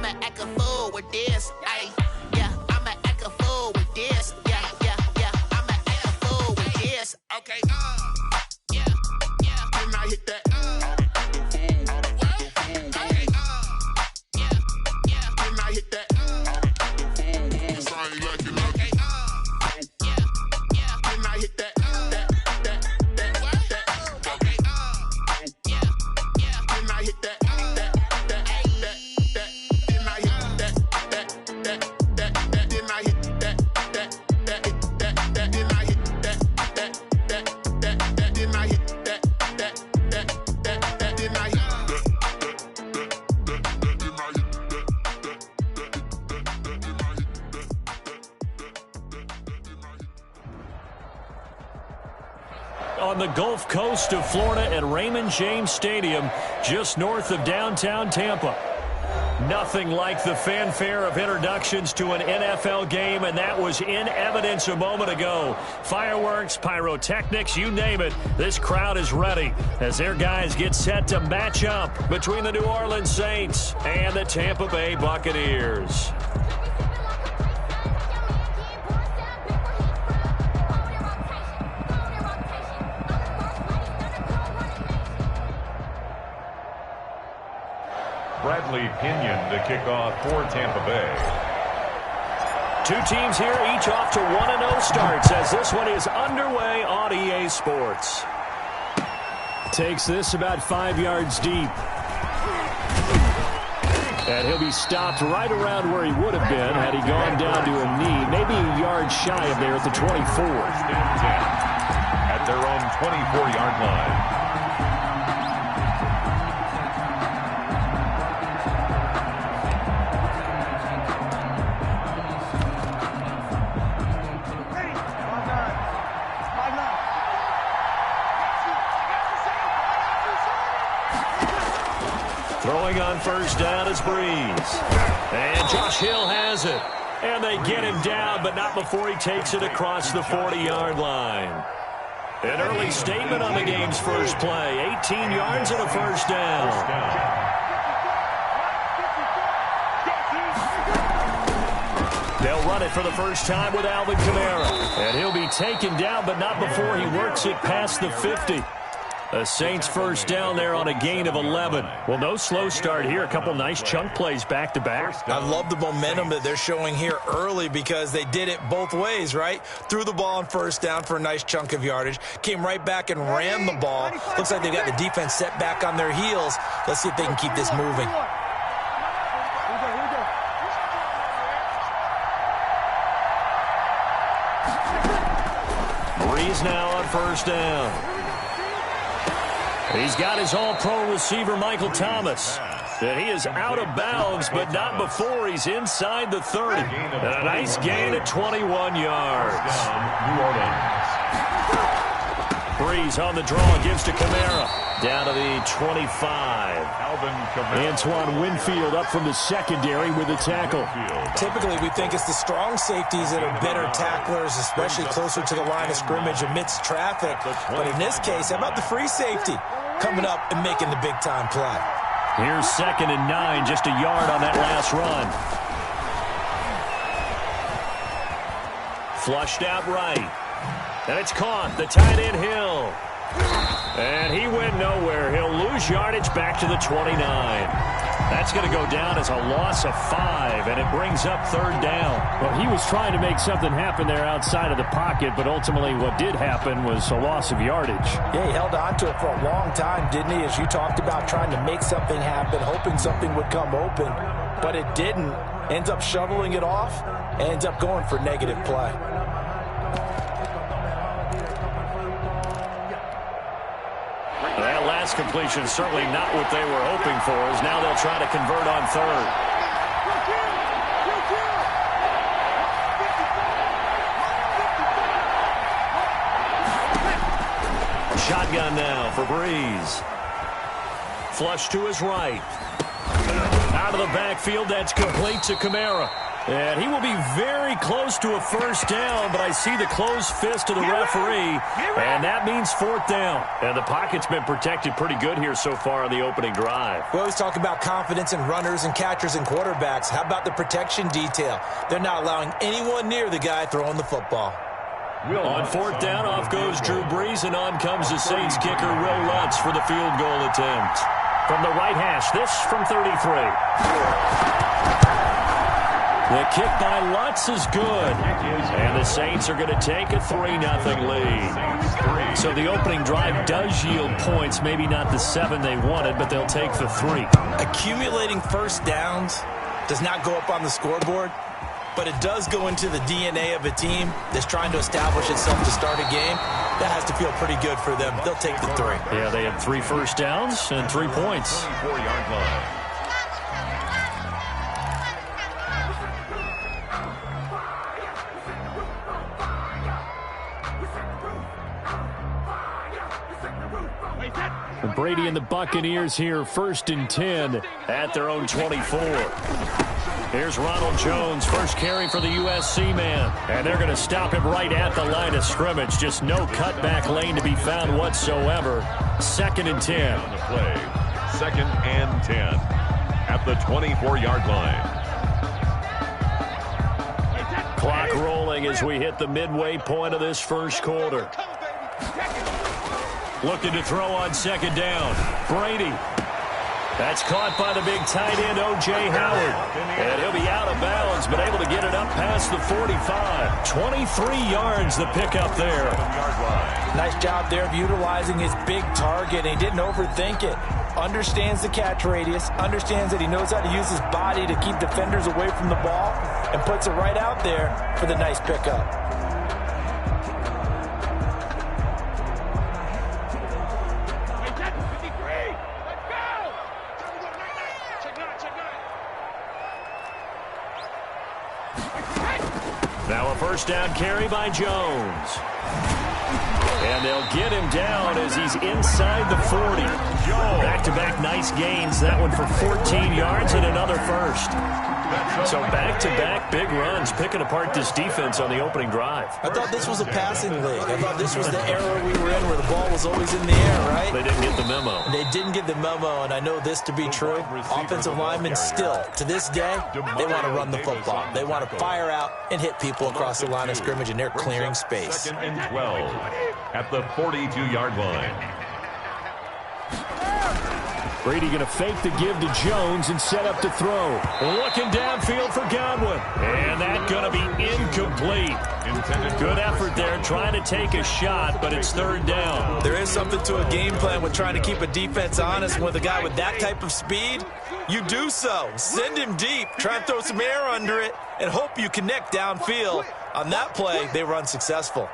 I'ma act a fool with this. Ay, yeah, I'ma act a fool with this. Yeah, yeah, yeah, I'ma act a fool with this. Okay, yeah, yeah. Can I hit that? Okay, yeah, yeah. Can I hit that? On the Gulf Coast of Florida at Raymond James Stadium, just north of downtown Tampa. Nothing like the fanfare of introductions to an NFL game, and that was in evidence a moment ago. Fireworks, pyrotechnics, you name it. This crowd is ready as their guys get set to match up between the New Orleans Saints and the Tampa Bay Buccaneers. Bradley Pinion to kick off for Tampa Bay. Two teams here, each off to 1-0 starts as this one is underway on EA Sports. Takes this about 5 yards deep. And he'll be stopped right around where he would have been had he gone down to a knee, maybe a yard shy of there at the 24. At their own 24-yard line. Throwing on first down is Breeze. And Josh Hill has it. And they get him down, but not before he takes it across the 40-yard line. An early statement on the game's first play. 18 yards and a first down. They'll run it for the first time with Alvin Kamara. And he'll be taken down, but not before he works it past the 50. A Saints first down there on a gain of 11. Well, no slow start here. A couple nice chunk plays back-to-back. I love the momentum that they're showing here early because they did it both ways, right? Threw the ball on first down for a nice chunk of yardage. Came right back and ran the ball. Looks like they've got the defense set back on their heels. Let's see if they can keep this moving. Breeze now on first down. He's got his all-pro receiver, Michael Thomas. And he is out of bounds, but not before he's inside the 30. And a nice gain at 21 yards. Breeze on the draw, gives to Kamara. Down to the 25. Antoine Winfield up from the secondary with a tackle. Typically, we think it's the strong safeties that are better tacklers, especially closer to the line of scrimmage amidst traffic. But in this case, how about the free safety coming up and making the big-time play? Here's 2nd and 9, just a yard on that last run. Flushed out right. And it's caught. The tight end Hill. And he went nowhere. He'll lose yardage back to the 29. That's going to go down as a loss of 5, and it brings up 3rd down. Well, he was trying to make something happen there outside of the pocket, but ultimately what did happen was a loss of yardage. Yeah, he held on to it for a long time, didn't he? As you talked about trying to make something happen, hoping something would come open, but it didn't. Ends up shoveling it off, ends up going for negative play. That last completion certainly not what they were hoping for, as now they'll try to convert on 3rd. Shotgun now for Breeze. Flush to his right. Out of the backfield, that's complete to Kamara. And he will be very close to a first down, but I see the closed fist of the referee, and that means fourth down. And the pocket's been protected pretty good here so far on the opening drive. We always talk about confidence in runners and catchers and quarterbacks. How about the protection detail? They're not allowing anyone near the guy throwing the football. On fourth down, off goes Drew Brees, and on comes the Saints kicker, Will Lutz, for the field goal attempt. From the right hash, this from 33. The kick by Lutz is good, and the Saints are going to take a 3-0 lead. So the opening drive does yield points, maybe not the 7 they wanted, but they'll take the 3. Accumulating first downs does not go up on the scoreboard, but it does go into the DNA of a team that's trying to establish itself to start a game. That has to feel pretty good for them. They'll take the 3. Yeah, they had 3 first downs and 3 points. 24-yard line. Brady and the Buccaneers here, 1st and 10 at their own 24. Here's Ronald Jones, first carry for the USC man. And they're going to stop him right at the line of scrimmage. Just no cutback lane to be found whatsoever. 2nd and 10. On the play, 2nd and 10 at the 24-yard line. Clock rolling as we hit the midway point of this first quarter. Looking to throw on 2nd down. Brady. That's caught by the big tight end, O.J. Howard. And he'll be out of bounds, but able to get it up past the 45. 23 yards the pickup there. Nice job there of utilizing his big target. He didn't overthink it. Understands the catch radius. Understands that he knows how to use his body to keep defenders away from the ball. And puts it right out there for the nice pickup. Now a first down carry by Jones. And they'll get him down as he's inside the 40. Back-to-back nice gains. That one for 14 yards and another first. So back-to-back big runs, picking apart this defense on the opening drive. I thought this was a passing league. I thought this was the era we were in where the ball was always in the air, right? They didn't get the memo. They didn't get the memo, and I know this to be true. Offensive linemen still, to this day, they want to run the football. They want to fire out and hit people across the line of scrimmage, and they're clearing space. 2nd and 12 at the 42-yard line. Brady going to fake the give to Jones and set up to throw. Looking downfield for Godwin. And that going to be incomplete. Good effort there trying to take a shot, but it's 3rd down. There is something to a game plan with trying to keep a defense honest. With a guy with that type of speed, you do so. Send him deep. Try and throw some air under it and hope you connect downfield. On that play, they run successful.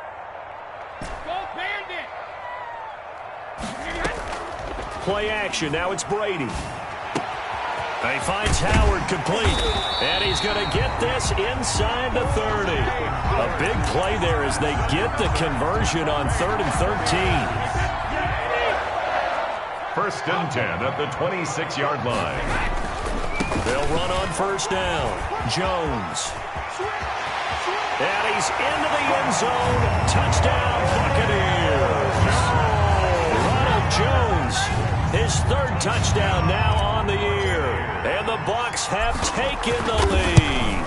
Play action. Now it's Brady. He finds Howard complete. And he's going to get this inside the 30. A big play there as they get the conversion on 3rd and 13. 1st and 10 at the 26-yard line. They'll run on 1st down. Jones. And he's into the end zone. Touchdown, Buccaneers. Ronald Jones. His 3rd touchdown now on the year. And the Bucs have taken the lead.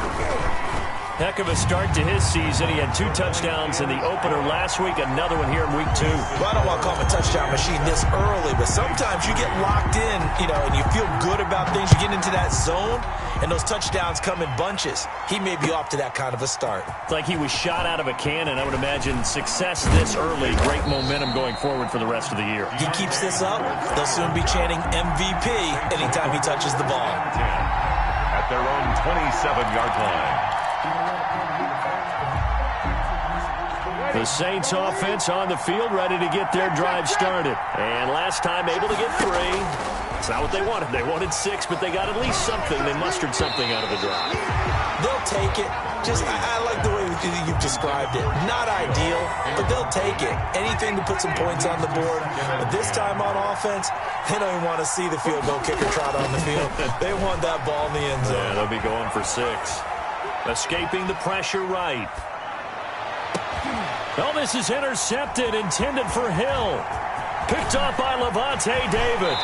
Heck of a start to his season. He had 2 touchdowns in the opener last week, another one here in week 2. Well, I don't want to call him a touchdown machine this early, but sometimes you get locked in, and you feel good about things. You get into that zone, and those touchdowns come in bunches. He may be off to that kind of a start. It's like he was shot out of a cannon. I would imagine success this early, great momentum going forward for the rest of the year. He keeps this up, they'll soon be chanting MVP anytime he touches the ball. At their own 27-yard line. The Saints offense on the field, ready to get their drive started. And last time able to get 3. It's not what they wanted. They wanted 6, but they got at least something. They mustered something out of the drive. They'll take it. I like the way you've described it. Not ideal, but they'll take it. Anything to put some points on the board. But this time on offense, they don't even want to see the field goal kicker trot on the field. They want that ball in the end zone. Yeah, they'll be going for 6. Escaping the pressure right. Oh, this is intercepted, intended for Hill. Picked off by Levante David.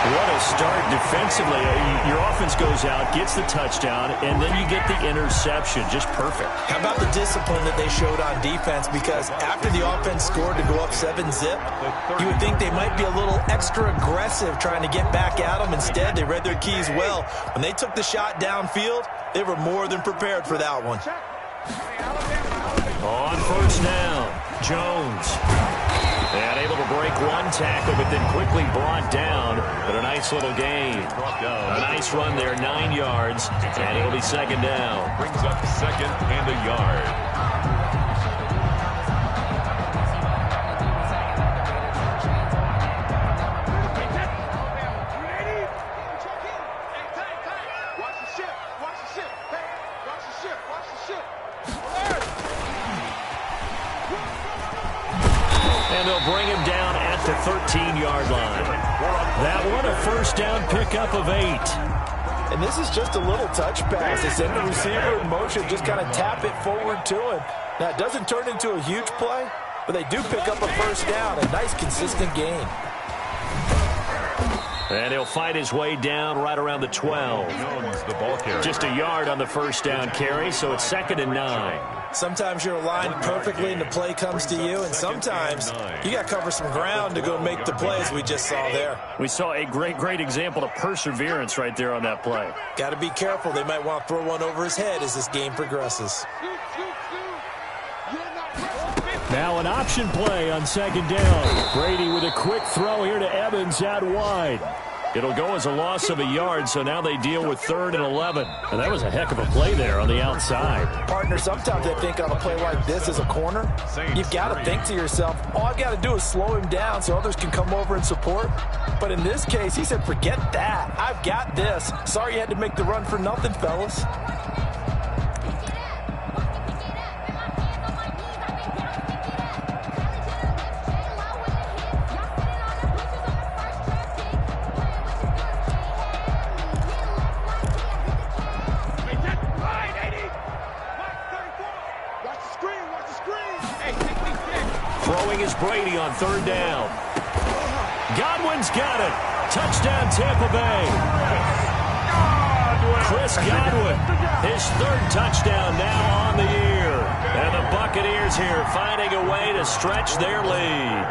What a start defensively. Your offense goes out, gets the touchdown, and then you get the interception. Just perfect. How about the discipline that they showed on defense? Because after the offense scored to go up 7-zip, you would think they might be a little extra aggressive trying to get back at them. Instead, they read their keys well. When they took the shot downfield, they were more than prepared for that one. On first down, Jones. And able to break one tackle, but then quickly brought down. But a nice little gain. A nice run there, 9 yards. And it'll be second down. Brings up second and a yard. And they'll bring him down at the 13-yard line. That one, a first down pickup of 8. And this is just a little touch pass. They send the receiver in motion, just kind of tap it forward to him. Now, it doesn't turn into a huge play, but they do pick up a first down. A nice, consistent gain. And he'll fight his way down right around the 12. Jones, the ball carrier. Just a yard on the first down carry, so it's second and 9. Sometimes you're aligned perfectly and the play comes to you, and sometimes you got to cover some ground to go make the plays we just saw there. We saw a great example of perseverance right there on that play. Got to be careful. They might want to throw one over his head as this game progresses. Now an option play on second down. Brady with a quick throw here to Evans out wide. It'll go as a loss of a yard, so now they deal with 3rd and 11. And that was a heck of a play there on the outside. Partner, sometimes I think on a play like this as a corner, you've got to think to yourself, all I've got to do is slow him down so others can come over and support. But in this case, he said, forget that. I've got this. Sorry you had to make the run for nothing, fellas. Throwing is Brady on 3rd down. Godwin's got it. Touchdown, Tampa Bay. Chris Godwin, his 3rd touchdown now on the year. And the Buccaneers here finding a way to stretch their lead.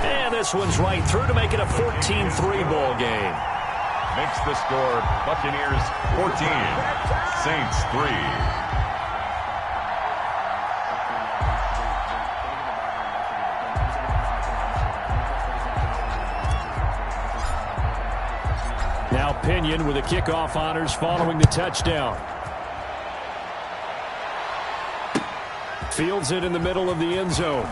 And this one's right through to make it a 14-3 ball game. Makes the score Buccaneers 14, Saints 3. Now Pinion with the kickoff honors following the touchdown. Fields it in the middle of the end zone.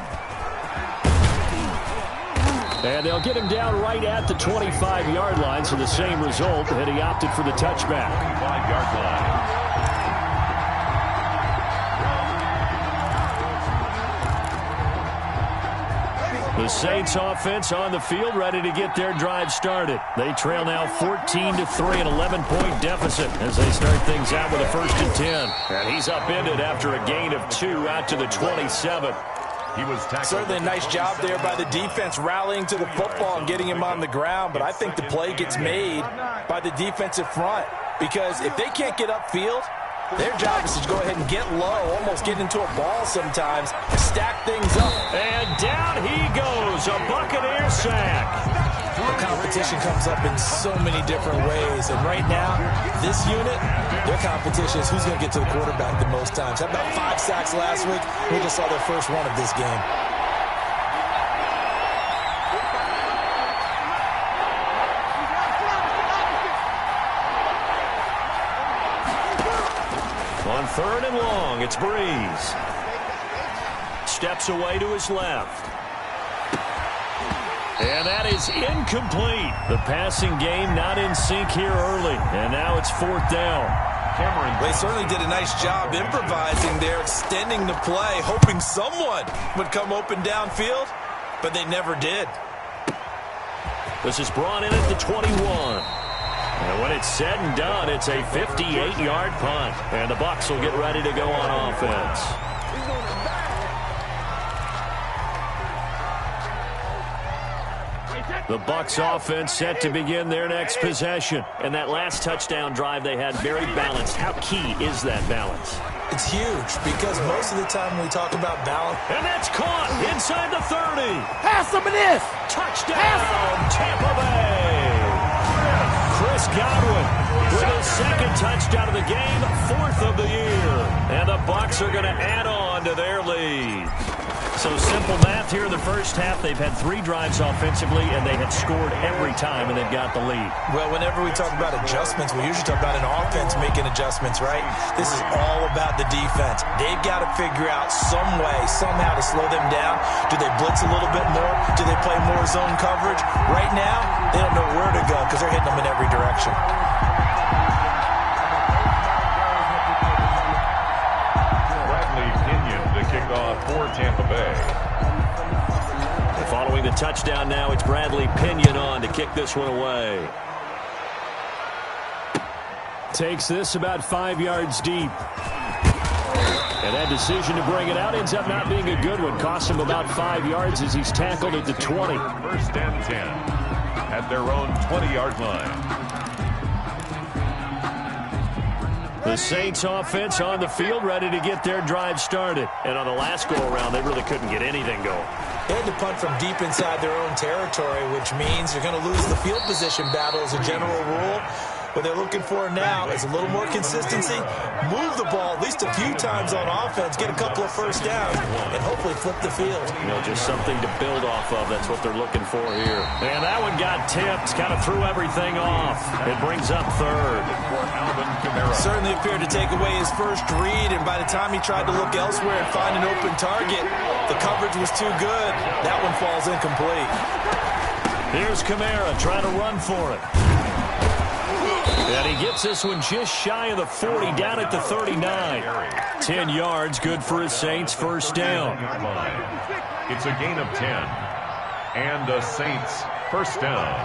And they'll get him down right at the 25-yard line, so the same result, and he opted for the touchback. 25-yard line. The Saints offense on the field, ready to get their drive started. They trail now 14-3, an 11-point deficit as they start things out with a 1st and 10. And he's upended after a gain of 2 out to the 27. He was tackled. Certainly a nice job there by the defense rallying to the football and getting him on the ground, but I think the play gets made by the defensive front because if they can't get upfield, their job is to go ahead and get low, almost get into a ball sometimes, stack things up. And down he goes, a Buccaneer sack. The competition comes up in so many different ways, and right now, this unit, their competition is who's going to get to the quarterback the most times. Had about 5 sacks last week. We just saw their first one of this game. On 3rd and long, it's Breeze. Steps away to his left. And that is incomplete. The passing game not in sync here early. And now it's 4th down. They certainly did a nice job improvising there, extending the play, hoping someone would come open downfield, but they never did. This is brought in at the 21. And when it's said and done, it's a 58-yard punt. And the Bucs will get ready to go on offense. The Bucs offense set to begin their next possession. And that last touchdown drive they had very balanced. How key is that balance? It's huge because most of the time we talk about balance. And that's caught inside the 30. Pass some of this. Touchdown, Tampa Bay. Chris Godwin with his second touchdown of the game, 4th of the year. And the Bucs are going to add on to their lead. So simple math here in the first half. They've had 3 drives offensively, and they have scored every time, and they've got the lead. Well, whenever we talk about adjustments, we usually talk about an offense making adjustments, right? This is all about the defense. They've got to figure out some way, somehow to slow them down. Do they blitz a little bit more? Do they play more zone coverage? Right now, they don't know where to go because they're hitting them in every direction. For Tampa Bay. And following the touchdown now, it's Bradley Pinion on to kick this one away. Takes this about 5 yards deep. And that decision to bring it out ends up not being a good one. Costs him about 5 yards as he's tackled at the 20. First and 10 at their own 20-yard line. The Saints offense on the field, ready to get their drive started. And on the last go-around, they really couldn't get anything going. They had to punt from deep inside their own territory, which means you're going to lose the field position battle as a general rule. What they're looking for now is a little more consistency, move the ball at least a few times on offense, get a couple of first downs, and hopefully flip the field. You know, just something to build off of. That's what they're looking for here. And that one got tipped, kind of threw everything off. It brings up 3rd. Certainly appeared to take away his first read, and by the time he tried to look elsewhere and find an open target, the coverage was too good. That one falls incomplete. Here's K-MAR trying to run for it. And he gets this one just shy of the 40, down at the 39. 10 yards, good for his Saints first down. It's a gain of 10. And the Saints first down.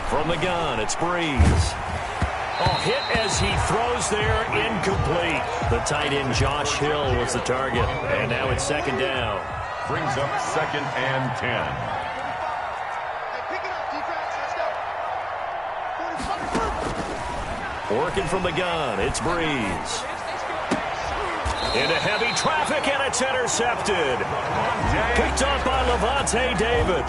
From the gun, it's Breeze. Oh, hit as he throws there, incomplete. The tight end Josh Hill was the target. And now it's 2nd down. Brings up 2nd and 10. Working from the gun, it's Breeze. Into heavy traffic, and it's intercepted. Picked off by Levante David.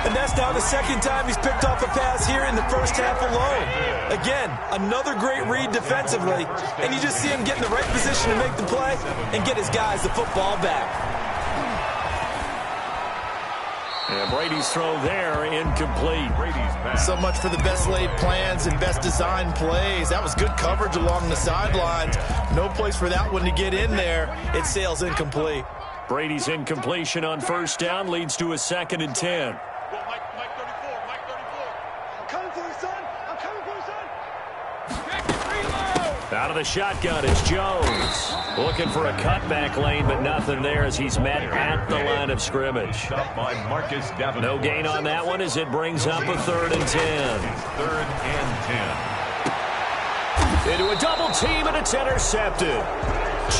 And that's now the 2nd time he's picked off a pass here in the first half alone. Again, another great read defensively, and you just see him get in the right position to make the play and get his guys the football back. And Brady's throw there, incomplete. So much for the best laid plans and best designed plays. That was good coverage along the sidelines. No place for that one to get in there. It sails incomplete. Brady's incompletion on first down leads to a 2nd and 10. Mike 34, Mike 34. I'm coming for you, son. I'm coming for you, son. Out of the shotgun, it's Jones. Looking for a cutback lane, but nothing there as he's met at the line of scrimmage. No gain on that one as it brings up a 3rd and 10. 3rd and 10. Into a double team, and it's intercepted.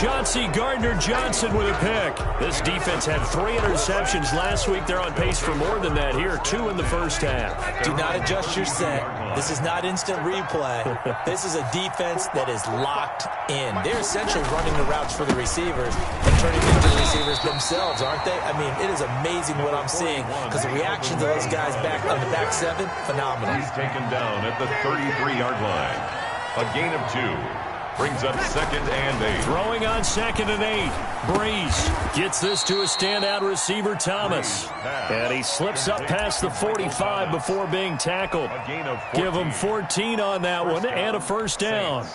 Chauncey Gardner-Johnson with a pick. This defense had 3 interceptions last week. They're on pace for more than that here, 2 in the first half. Do not adjust your set. This is not instant replay. This is a defense that is locked in. They're essentially running the routes for the receivers and turning them into the receivers themselves, aren't they? I mean, it is amazing what I'm seeing because the reaction to those guys back on the back 7, phenomenal. He's taken down at the 33-yard line. A gain of 2. Brings up 2nd and 8. Throwing on 2nd and 8. Breeze gets this to a standout receiver, Thomas. And he slips up past the 45 before being tackled. Give him 14 on that one and a first down.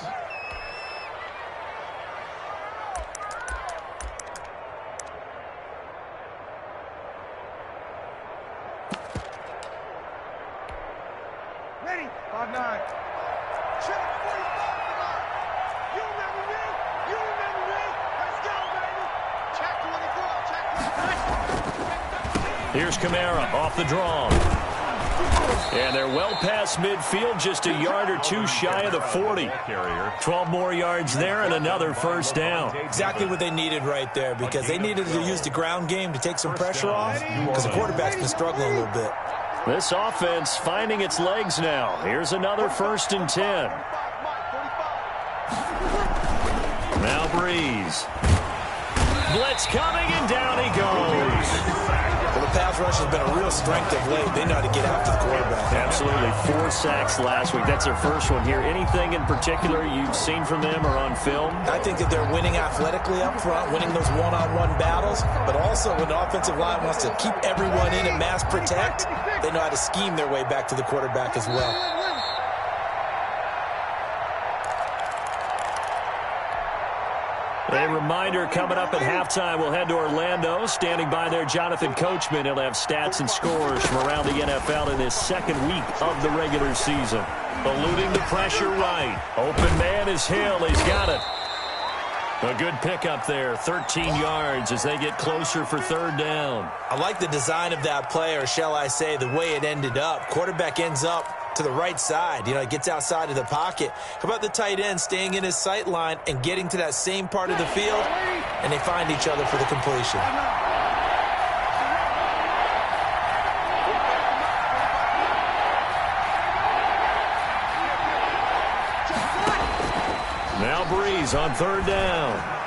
Ready? 5-9. Check 45. You remember me? You remember me? Let's go, baby. Check 24. Check 24. Here's K-MAR off the draw. And they're well past midfield, just a yard or two shy of the 40. 12 more yards there and another first down. Exactly what they needed right there, because they needed to use the ground game to take some pressure off, because the quarterback's been struggling a little bit. This offense finding its legs now. Here's another 1st and 10. Now Breeze. Blitz coming, and down he goes. Well, the pass rush has been a real strength of late. They know how to get after the quarterback. Absolutely. 4 sacks last week. That's their first one here. Anything in particular you've seen from them or on film? I think that they're winning athletically up front, winning those one-on-one battles, but also when the offensive line wants to keep everyone in and mass protect, they know how to scheme their way back to the quarterback as well. A reminder coming up at halftime, we'll head to Orlando. Standing by there, Jonathan Coachman. He'll have stats and scores from around the NFL in his 2nd week of the regular season. Eluding the pressure right. Open man is Hill. He's got it. A good pickup there, 13 yards as they get closer for 3rd down. I like the design of that play, or shall I say the way it ended up. Quarterback ends up to the right side. You know, it gets outside of the pocket. How about the tight end staying in his sight line and getting to that same part of the field, and they find each other for the completion. Now Breeze on 3rd down.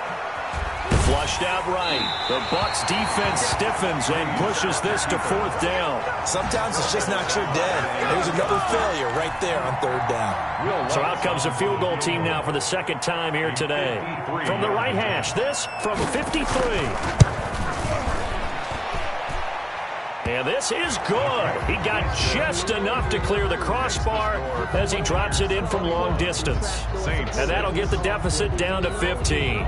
Flushed out right. The Bucs defense stiffens and pushes this to 4th down. Sometimes it's just not your day. There's another failure right there on 3rd down. So out comes a field goal team now for the 2nd time here today. From the right hash, this from 53. And this is good. He got just enough to clear the crossbar as he drops it in from long distance. And that'll get the deficit down to 15.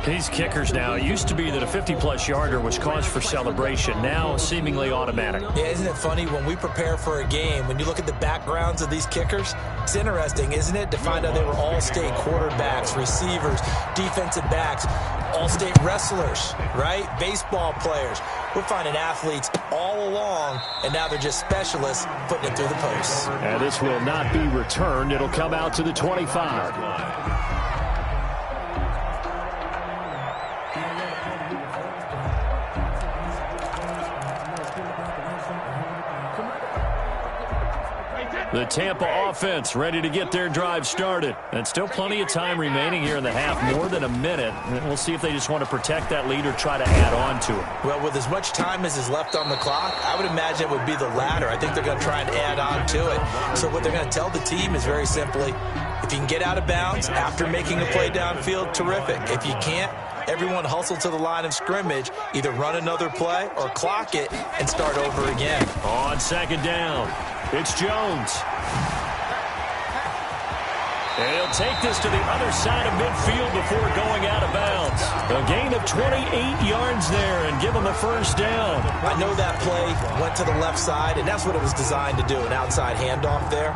These kickers now, it used to be that a 50-plus yarder was cause for celebration. Now seemingly automatic. Yeah, isn't it funny when we prepare for a game, when you look at the backgrounds of these kickers, it's interesting, isn't it, to find out they were all-state quarterbacks, receivers, defensive backs, all-state wrestlers, right? Baseball players. We're finding athletes all along, and now they're just specialists putting it through the posts. And this will not be returned. It'll come out to the 25. The Tampa offense ready to get their drive started. And still plenty of time remaining here in the half, more than a minute. And we'll see if they just want to protect that lead or try to add on to it. Well, with as much time as is left on the clock, I would imagine it would be the latter. I think they're going to try and add on to it. So what they're going to tell the team is very simply, if you can get out of bounds after making a play downfield, terrific. If you can't, everyone hustle to the line of scrimmage, either run another play or clock it and start over again. On 2nd down, it's Jones. And he'll take this to the other side of midfield before going out of bounds. A gain of 28 yards there and give him a 1st down. I know that play went to the left side, and that's what it was designed to do, an outside handoff there.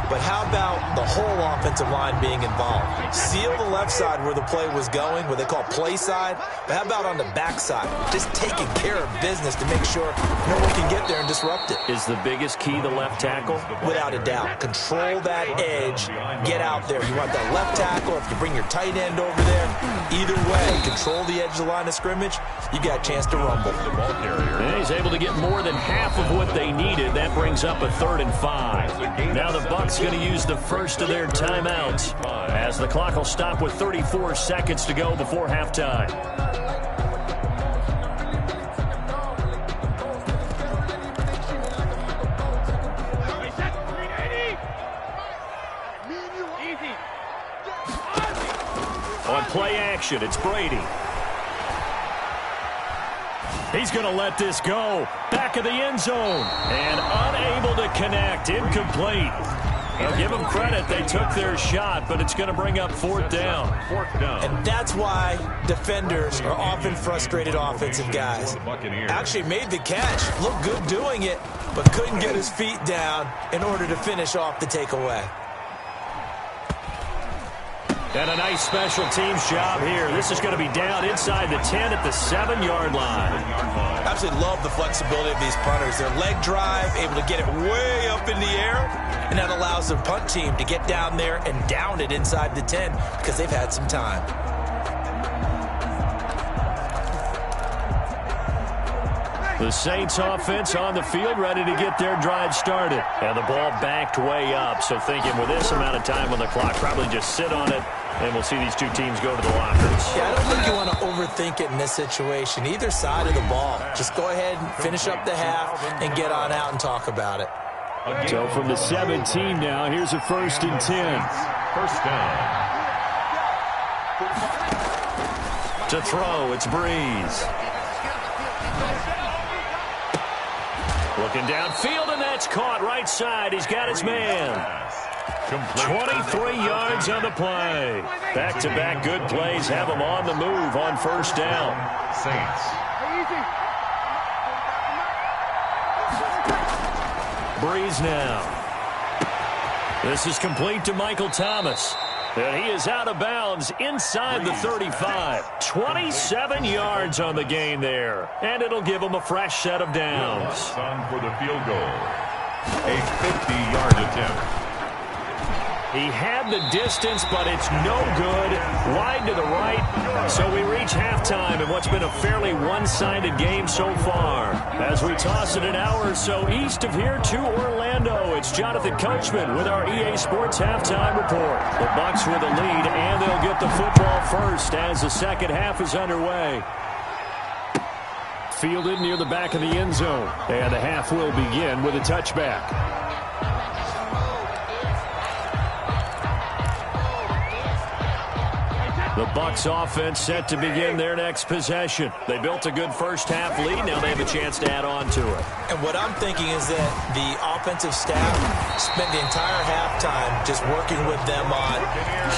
But how about the whole offensive line being involved? Seal the left side where the play was going, what they call play side. But how about on the back side? Just taking care of business to make sure no one can get there and disrupt it. Is the biggest key the left tackle? Without a doubt. Control that edge. Get out there. You want that left tackle. If you bring your tight end over there, either way, control the edge of the line of scrimmage, you got a chance to rumble. And he's able to get more than half of what they needed. That brings up a 3rd and 5. Now the Bucs going to use the first of their timeouts as the clock will stop with 34 seconds to go before halftime. On play action, it's Brady. He's going to let this go. Back of the end zone. And unable to connect. Incomplete. I'll give them credit. They took their shot, but it's going to bring up 4th down. And that's why defenders are often frustrated offensive guys. Actually made the catch. Looked good doing it, but couldn't get his feet down in order to finish off the takeaway. And a nice special teams job here. This is going to be down inside the 10 at the 7-yard line. absolutely love the flexibility of these punters. Their leg drive, able to get it way up in the air, and that allows the punt team to get down there and down it inside the 10 because they've had some time. The Saints offense on the field, ready to get their drive started. And the ball backed way up, so thinking with this amount of time on the clock, probably just sit on it, and we'll see these two teams go to the lockers. Yeah, I don't think you want to overthink it in this situation. Either side of the ball. Just go ahead and finish up the half and get on out and talk about it. So from the 17 now, here's a 1st and 10. First down. To throw, it's Breeze. Looking downfield, and that's caught right side. He's got his man. 23 yards on the play. Back-to-back good plays have him on the move on 1st down. Saints. Breeze now. This is complete to Michael Thomas. And he is out of bounds inside the 35. 27 yards on the gain there. And it'll give him a fresh set of downs. On for the field goal. A 50-yard attempt. He had the distance, but it's no good. Wide to the right. So we reach halftime in what's been a fairly one-sided game so far. As we toss it an hour or so east of here to Orlando, it's Jonathan Coachman with our EA Sports Halftime Report. The Bucs with a lead, and they'll get the football first as the second half is underway. Fielded near the back of the end zone. And the half will begin with a touchback. The Bucs offense set to begin their next possession. They built a good first half lead. Now they have a chance to add on to it. And what I'm thinking is that the offensive staff spent the entire halftime just working with them on,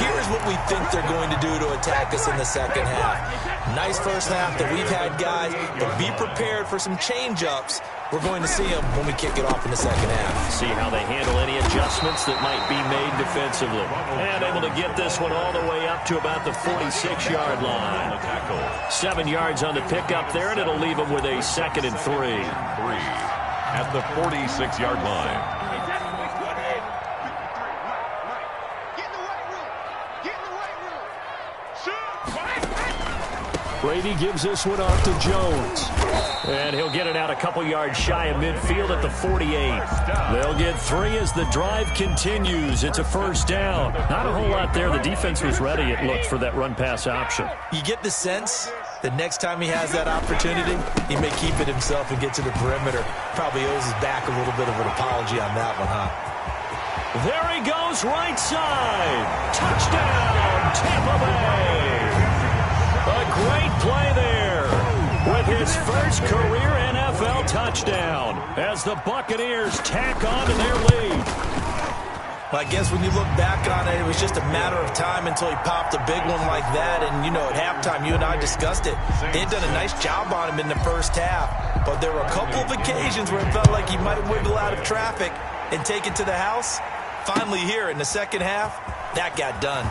here's what we think they're going to do to attack us in the second half. Nice first half that we've had, guys, but be prepared for some change-ups. We're going to see them when we kick it off in the second half. See how they handle any adjustments that might be made defensively. And able to get this one all the way up to about the 46-yard line. 7 yards on the pickup there, and it'll leave them with a 2nd and 3. At the 46-yard line. Brady gives this one off to Jones. And he'll get it out a couple yards shy of midfield at the 48. They'll get 3 as the drive continues. It's a 1st down. Not a whole lot there. The defense was ready, it looked, for that run-pass option. You get the sense that next time he has that opportunity, he may keep it himself and get to the perimeter. Probably owes his back a little bit of an apology on that one, huh? There he goes, right side. Touchdown, Tampa Bay. A great play there with his first career NFL touchdown as the Buccaneers tack on to their lead. Well, I guess when you look back on it, it was just a matter of time until he popped a big one like that. And, you know, at halftime, you and I discussed it. They had done a nice job on him in the first half. But there were a couple of occasions where it felt like he might wiggle out of traffic and take it to the house. Finally here in the second half, that got done.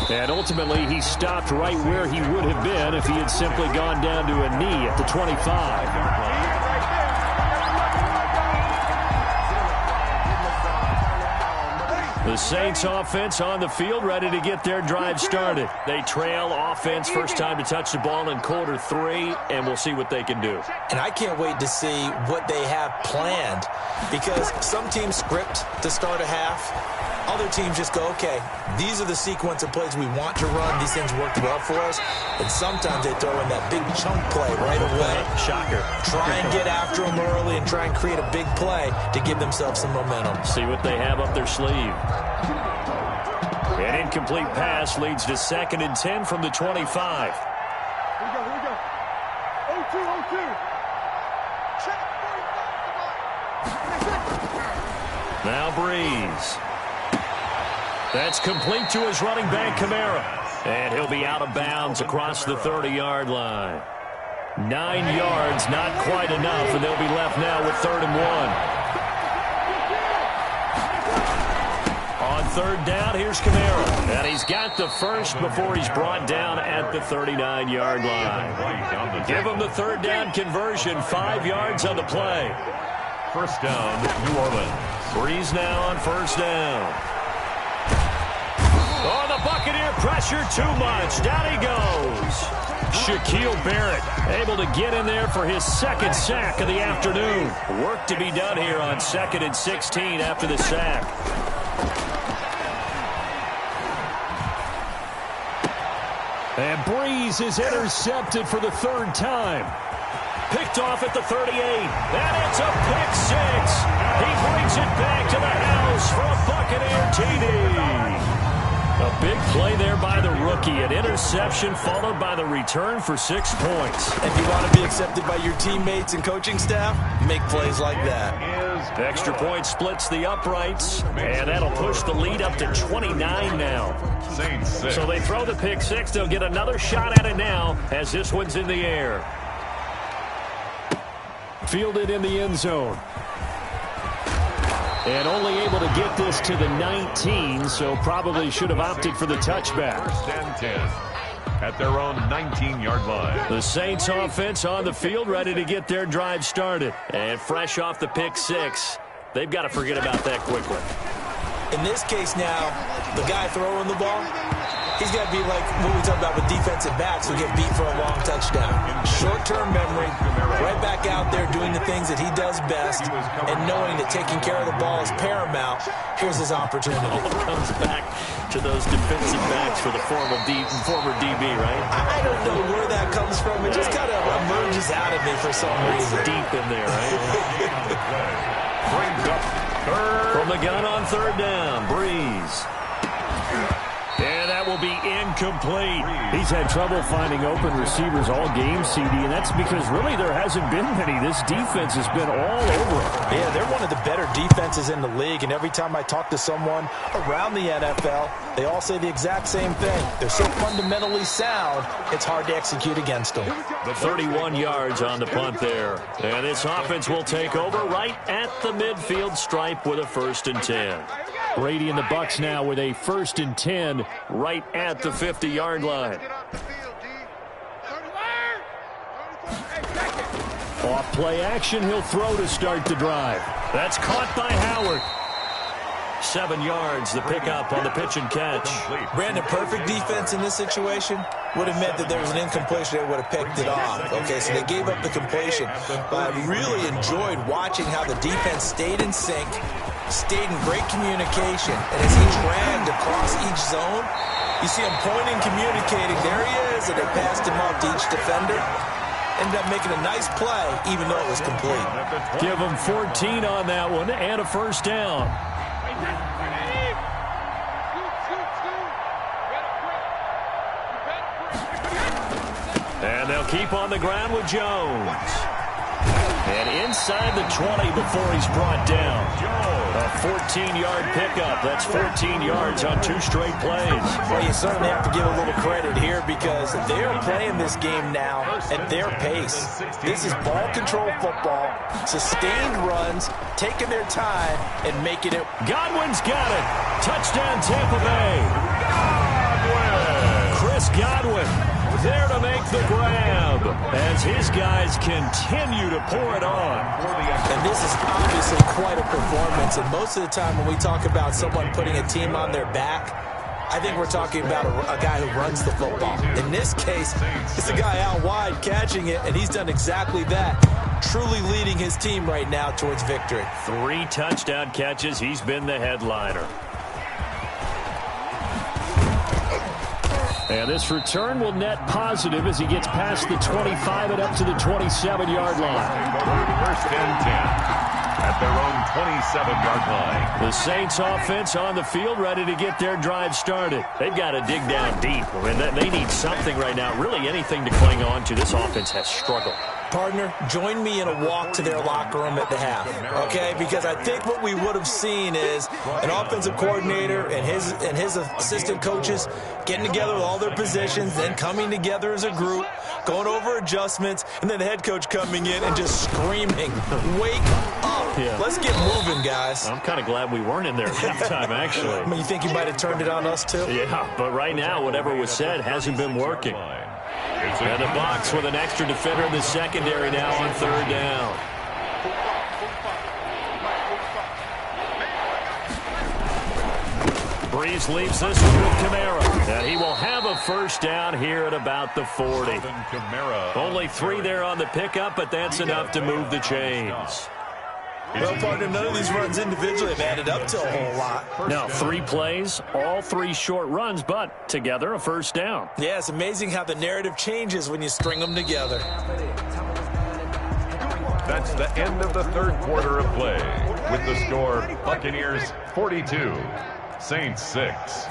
And ultimately, he stopped right where he would have been if he had simply gone down to a knee at the 25. The Saints offense on the field, ready to get their drive started. They trail offense, first time to touch the ball in quarter 3, and we'll see what they can do. And I can't wait to see what they have planned, because some teams script to start a half. Other teams just go, okay, these are the sequence of plays we want to run. These things worked well for us. And sometimes they throw in that big chunk play right away. Shocker. Try and get after them early and try and create a big play to give themselves some momentum. See what they have up their sleeve. An incomplete pass leads to 2nd and 10 from the 25. Here we go. 0-2. Check. Now Breeze. That's complete to his running back, Kamara. And he'll be out of bounds across the 30-yard line. 9 yards, not quite enough, and they'll be left now with 3rd and 1. On third down. Here's Kamara. And he's got the first before he's brought down at the 39-yard line. Give him the third down conversion. 5 yards on the play. First down, New Orleans. Breeze now on first down. Oh, the Buccaneer pressure too much. Down he goes. Shaquille Barrett able to get in there for his second sack of the afternoon. Work to be done here on 2nd and 16 after the sack. And Breeze is intercepted for the third time. Picked off at the 38. And it's a pick six. He brings it back to the house for a Buccaneer TD. A big play there by the rookie. An interception followed by the return for 6 points. If you want to be accepted by your teammates and coaching staff, make plays like that. Extra point splits the uprights, and that'll push the lead up to 29 now. So they throw the pick six. They'll get another shot at it now as this one's in the air. Fielded in the end zone. And only able to get this to the 19, so probably should have opted for the touchback. First and 10 at their own 19-yard line. The Saints offense on the field, ready to get their drive started. And fresh off the pick six, they've got to forget about that quickly. In this case now, the guy throwing the ball, he's got to be like what we talk about with defensive backs who get beat for a long touchdown. Short-term memory, right back out there doing the things that he does best, and knowing that taking care of the ball is paramount. Here's his opportunity. All comes back to those defensive backs for the former DB, right? I don't know where that comes from. It just kind of emerges out of me for some reason. Deep in there, right? Brings up third. From the gun on third down, Breeze. And that will be incomplete. He's had trouble finding open receivers all game, CD, and that's because really there hasn't been many. This defense has been all over him. Yeah, they're one of the better defenses in the league, and every time I talk to someone around the NFL, they all say the exact same thing. They're so fundamentally sound, it's hard to execute against them. The 31 yards on the punt there. And this offense will take over right at the midfield stripe with a 1st and 10. Brady and the Bucs now with a 1st and 10 right at the 50-yard line. Off play action, he'll throw to start the drive. That's caught by Howard. 7 yards, the pickup on the pitch and catch. Brandon, perfect defense in this situation would have meant that there was an incompletion. They would have picked it off. Okay, so they gave up the completion. But I really enjoyed watching how the defense stayed in sync, stayed in great communication, and as he dragged across each zone, you see him pointing, communicating. There he is, and they passed him off to each defender. Ended up making a nice play, even though it was complete. Give him 14 on that one and a 1st down. And they'll keep on the ground with Jones. And inside the 20 before he's brought down. A 14-yard pickup. That's 14 yards on 2 straight plays. Well, you certainly have to give a little credit here because they're playing this game now at their pace. This is ball control football, sustained runs, taking their time, and making it. Godwin's got it. Touchdown, Tampa Bay. Chris Godwin there to make the grab as his guys continue to pour it on. And this is obviously quite a performance. And most of the time when we talk about someone putting a team on their back, I think we're talking about a guy who runs the football. In this case, it's a guy out wide catching it, and he's done exactly that. Truly leading his team right now towards victory. 3 touchdown catches. He's been the headliner. And this return will net positive as he gets past the 25 and up to the 27-yard line. 1st and 10 at their own 27-yard line. The Saints offense on the field ready to get their drive started. They've got to dig down deep. I mean, they need something right now, really anything to cling on to. This offense has struggled. Partner, join me in a walk to their locker room at the half, okay? Because I think what we would have seen is an offensive coordinator and his assistant coaches getting together with all their positions, then coming together as a group, going over adjustments, and then the head coach coming in and just screaming, "Wake up! Yeah. Let's get moving, guys." I'm kind of glad we weren't in there at halftime, actually. I mean, you think he might have turned it on us, too? Yeah, but right now, whatever was said hasn't been working. And the Bucs with an extra defender in the secondary now on third down. Breeze leaves this one with K-MAR, and he will have a first down here at about the 40. Only 3 there on the pickup, but that's enough to move the chains. Well, partner, none of these runs individually have added up to a whole lot. Now, 3 plays, all 3 short runs, but together a first down. Yeah, it's amazing how the narrative changes when you string them together. That's the end of the third quarter of play. With the score, Buccaneers 42, Saints 6.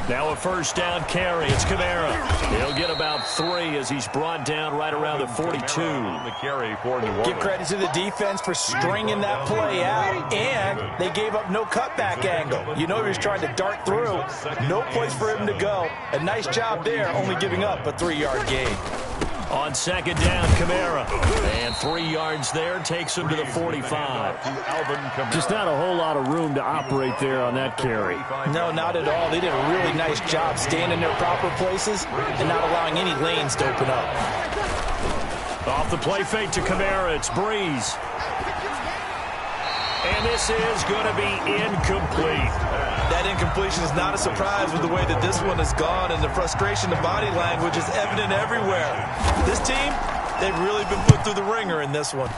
Now a first down carry. It's K-MAR. He'll get about 3 as he's brought down right around the 42. The carry for New Orleans. Give credit to the defense for stringing that play out, and they gave up no cutback angle. You know he was trying to dart through. No place for him to go. A nice job there, only giving up a 3-yard gain. On second down, K-MAR. And 3 yards there takes him to the 45. Just not a whole lot of room to operate there on that carry. No, not at all. They did a really nice job staying in their proper places and not allowing any lanes to open up. Off the play fake to K-MAR, it's Breeze. And this is going to be incomplete. That incompletion is not a surprise with the way that this one has gone, and the frustration, the body language is evident everywhere. This team, they've really been put through the ringer in this one.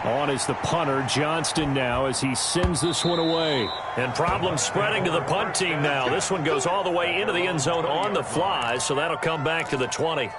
On is the punter, Johnston now, as he sends this one away. And problems spreading to the punt team now. This one goes all the way into the end zone on the fly, so that'll come back to the 20.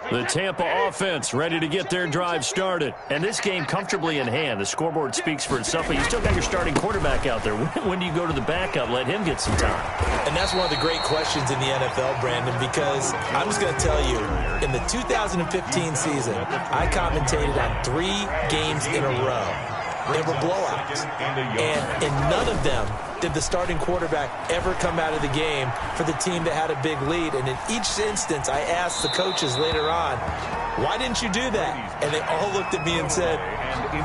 The Tampa offense ready to get their drive started. And this game comfortably in hand. The scoreboard speaks for itself, but you still got your starting quarterback out there. When do you go to the backup, let him get some time? And that's one of the great questions in the NFL, Brandon, because I'm just going to tell you, in the 2015 season, I commentated on 3 games in a row. They were blowouts. And in none of them did the starting quarterback ever come out of the game for the team that had a big lead. And in each instance, I asked the coaches later on, why didn't you do that? And they all looked at me and said,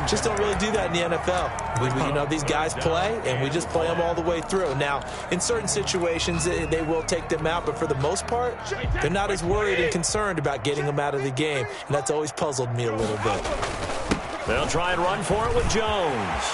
just don't really do that in the NFL. You know, these guys play, and we just play them all the way through. Now, in certain situations, they will take them out, but for the most part, they're not as worried and concerned about getting them out of the game. And that's always puzzled me a little bit. They'll try and run for it with Jones.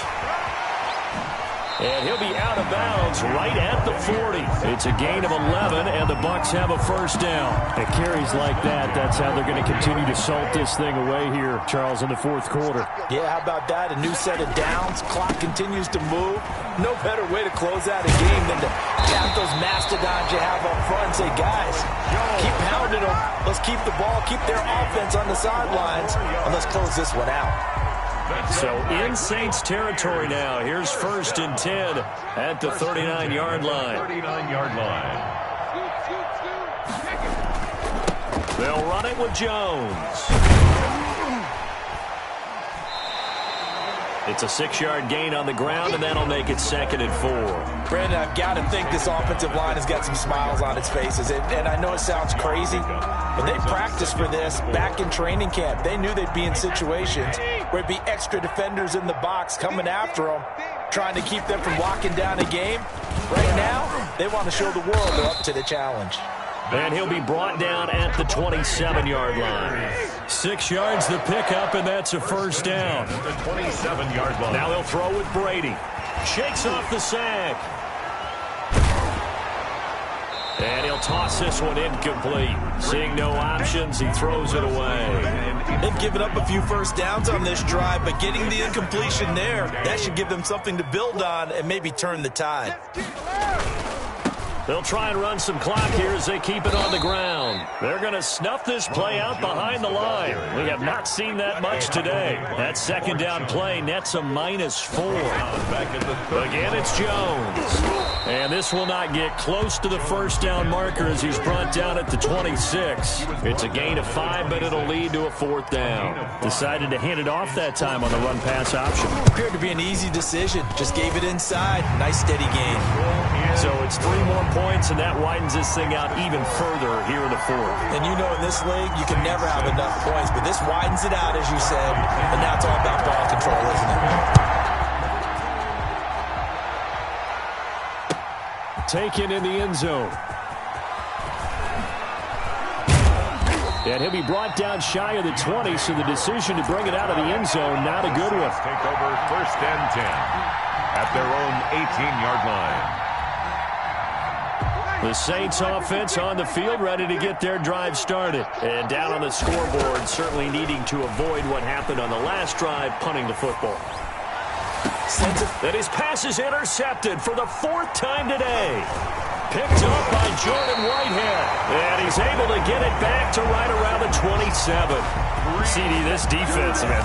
And he'll be out of bounds right at the 40. It's a gain of 11, and the Bucs have a first down. At carries like that, that's how they're going to continue to salt this thing away here, Charles, in the fourth quarter. Yeah, how about that? A new set of downs. Clock continues to move. No better way to close out a game than to tap those mastodons you have up front and say, guys, keep pounding them. Let's keep the ball, keep their offense on the sidelines, and let's close this one out. So in Saints territory now. Here's 1st and 10 at the 39-yard line. 39-yard line. They'll run it with Jones. It's a 6-yard gain on the ground, and that'll make it 2nd and 4. Brandon, I've got to think this offensive line has got some smiles on its faces. And I know it sounds crazy, but they practiced for this back in training camp. They knew they'd be in situations where it'd be extra defenders in the box coming after them, trying to keep them from locking down a game. Right now, they want to show the world they're up to the challenge. And he'll be brought down at the 27-yard line. 6 yards the pickup, and that's a first down. The 27-yard line. Now he'll throw with Brady. Shakes off the sack. And he'll toss this one incomplete. Seeing no options, he throws it away. They've given up a few first downs on this drive, but getting the incompletion there, that should give them something to build on and maybe turn the tide. They'll try and run some clock here as they keep it on the ground. They're going to snuff this play out behind the line. We have not seen that much today. That second down play nets a -4. Again, it's Jones. And this will not get close to the first down marker as he's brought down at the 26. It's a gain of 5, but it'll lead to a 4th down. Decided to hand it off that time on the run-pass option. Appeared to be an easy decision. Just gave it inside. Nice steady gain. So it's 3 more points, and that widens this thing out even further here in the 4th. And you know in this league, you can never have enough points, but this widens it out, as you said, and now it's all about ball control, isn't it? Taken in the end zone. And he'll be brought down shy of the 20, so the decision to bring it out of the end zone, not a good one. Take over 1st and 10 at their own 18-yard line. The Saints offense on the field, ready to get their drive started. And down on the scoreboard, certainly needing to avoid what happened on the last drive, punting the football. And his pass is intercepted for the 4th time today. Picked up by Jordan Whitehead. And he's able to get it back to right around the 27. CD, this defense, man,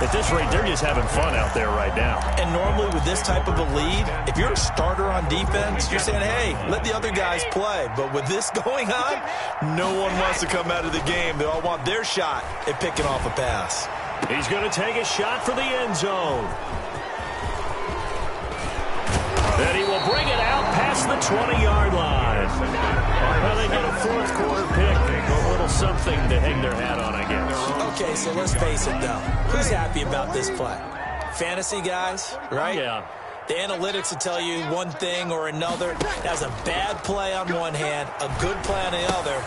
at this rate, they're just having fun out there right now. And normally with this type of a lead, if you're a starter on defense, you're saying, hey, let the other guys play. But with this going on, no one wants to come out of the game. They all want their shot at picking off a pass. He's going to take a shot for the end zone. And he will bring it out past the 20-yard line. Well, they get a 4th quarter pick. A little something to hang their hat on, I guess. Okay, so let's face it, though. Who's happy about this play? Fantasy guys, right? Yeah. The analytics will tell you one thing or another. That's a bad play on one hand, a good play on the other,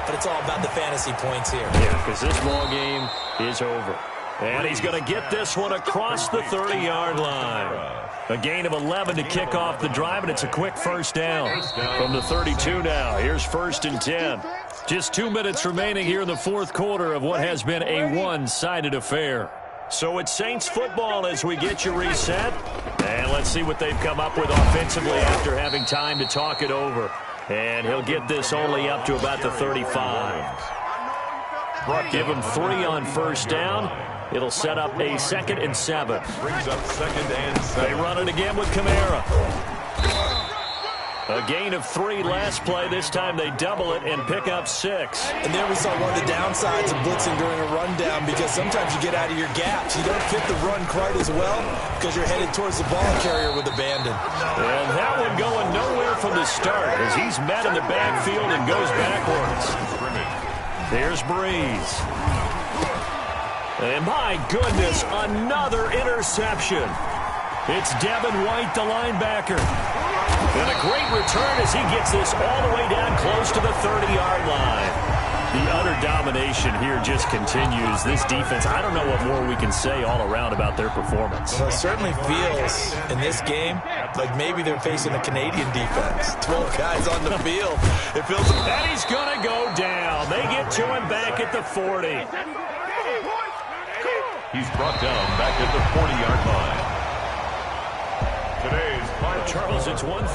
but it's all about the fantasy points here. Yeah, because this ball game is over. And he's going to get this one across the 30-yard line. A gain of 11 to kick off the drive, and it's a quick 1st down. From the 32 now, here's 1st and 10. Just 2 minutes remaining here in the 4th quarter of what has been a one-sided affair. So it's Saints football as we get you reset. And let's see what they've come up with offensively after having time to talk it over. And he'll get this only up to about the 35. Give him 3 on 1st down. It'll set up a 2nd and 7. Brings up 2nd and 7. They run it again with K-MAR. A gain of 3 last play. This time they double it and pick up 6. And there we saw one of the downsides of blitzing during a rundown, because sometimes you get out of your gaps. You don't fit the run quite as well because you're headed towards the ball carrier with abandon. And that one going nowhere from the start as he's met in the backfield and goes backwards. There's Breeze. And my goodness, another interception. It's Devin White, the linebacker. And a great return as he gets this all the way down close to the 30-yard line. The utter domination here just continues. This defense, I don't know what more we can say all around about their performance. Well, it certainly feels in this game like maybe they're facing a Canadian defense. 12 guys on the field. It feels. And he's going to go down. They get to him back at the 40. He's brought down back at the 40-yard line. Today's final. Charles, it's 1